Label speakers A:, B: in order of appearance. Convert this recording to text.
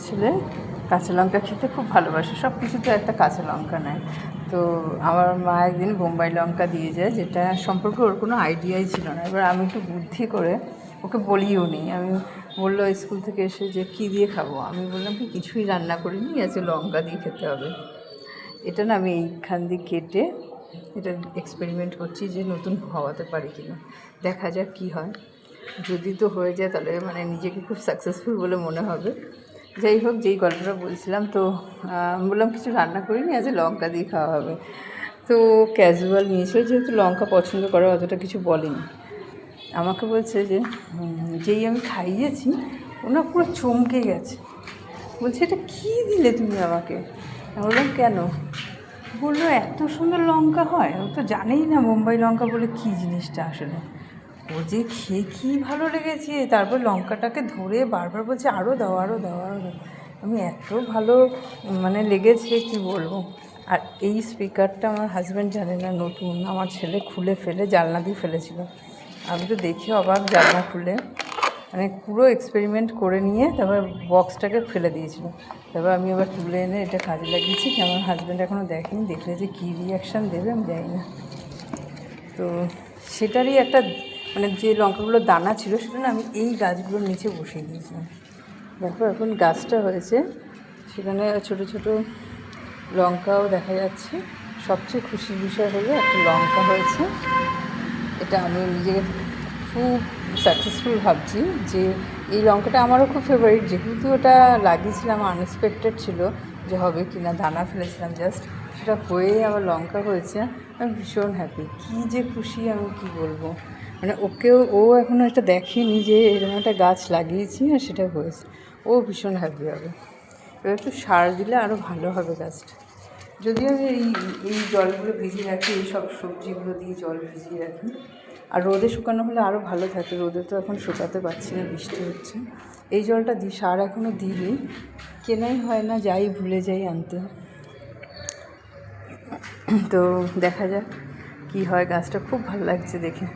A: ছেলে কাঁচা লঙ্কা খেতে খুব ভালোবাসে, সব কিছুতে একটা কাঁচা লঙ্কা নেয়। তো আমার মা একদিন বোম্বাই লঙ্কা দিয়ে যায়, যেটা সম্পর্কে ওর কোনো আইডিয়াই ছিল না। এবার আমি একটু বুদ্ধি করে ওকে বলিও নি। আমি বললো স্কুল থেকে এসে যে কী দিয়ে খাবো, আমি বললাম কি কিছুই রান্না করিনি, আজকে লঙ্কা দিয়ে খেতে হবে। এটা না আমি এইখান দিয়ে কেটে এটা এক্সপেরিমেন্ট করছি যে নতুন হওয়াতে পারি কিনা, দেখা যাক কী হয়। যদি তো হয়ে যায় তাহলে মানে নিজেকে খুব সাকসেসফুল বলে মনে হবে। যাই হোক, যেই গল্পটা বলছিলাম, তো বললাম কিছু রান্না করিনি, আজ লঙ্কা দিয়ে খাওয়া হবে। তো ক্যাজুয়াল নিয়েছিল, যেহেতু লঙ্কা পছন্দ করে অতটা কিছু বলেনি। আমাকে বলছে যে যেই আমি খাইয়েছি ওনা পুরো চমকে গেছে, বলছে এটা কী দিলে তুমি আমাকে? আমি বললাম কেন? বললো এত সুন্দর লঙ্কা হয়, ও তো জানেই না বোম্বাই লঙ্কা বলে কী জিনিসটা আসলে। ও যে খেয়ে কী ভালো লেগেছে, তারপর লঙ্কাটাকে ধরে বারবার বলছে আরও দাও আরও দাও আরও দাও। আমি এত ভালো মানে লেগেছে কি বলবো। আর এই স্পিকারটা আমার হাজব্যান্ড জানে না, নতুন, আমার ছেলে খুলে ফেলে জানলা দিয়ে ফেলেছিল। আমি তো দেখে অবাক, জানলা খুলে মানে পুরো এক্সপেরিমেন্ট করে নিয়ে তারপর বক্সটাকে ফেলে দিয়েছিল। তারপর আমি আবার তুলে এনে এটা কাজে লাগিয়েছি। আমার হাজব্যান্ড এখনও দেখেনি, দেখলে যে কী রিয়াকশান দেবে আমি জানি না। তো সেটারই একটা মানে যে লঙ্কাগুলো দানা ছিল সেটা না আমি এই গাছগুলোর নিচে বসিয়ে দিয়েছিলাম। দেখো এখন গাছটা হয়েছে, সেখানে ছোট ছোট লঙ্কাও দেখা যাচ্ছে। সবচেয়ে খুশির বিষয় হলো একটা লঙ্কা হয়েছে, এটা আমি নিজেকে খুব সাকসেসফুল ভাবছি যে এই লঙ্কাটা আমারও খুব ফেভারিট। যেহেতু ওটা লাগিয়েছিলাম আনএক্সপেক্টেড ছিল যে হবে কি না, দানা ফেলেছিলাম জাস্ট, সেটা হয়ে আবার লঙ্কা হয়েছে। আমি ভীষণ হ্যাপি, কী যে খুশি আমি কি বলবো। মানে ও এখনও এটা দেখেনি যে এরকম একটা গাছ লাগিয়েছি আর সেটা হয়েছে। ও ভীষণ হ্যাপি হবে। এবার একটু সার দিলে আরও ভালো হবে গাছটা। যদিও আমি এই জলগুলো ভিজিয়ে রাখি, এই সব সবজিগুলো দিয়ে জল ভিজিয়ে রাখি। আর রোদে শুকানো হলে আরও ভালো থাকে, রোদে তো এখন শুকাতে পারছি না, বৃষ্টি হচ্ছে। এই জলটা দিই, সার এখনও দিইনি, কেনাই হয় না, যাই ভুলে যাই আনতে। তো দেখা যাক কী হয়, গাছটা খুব ভালো লাগছে দেখে।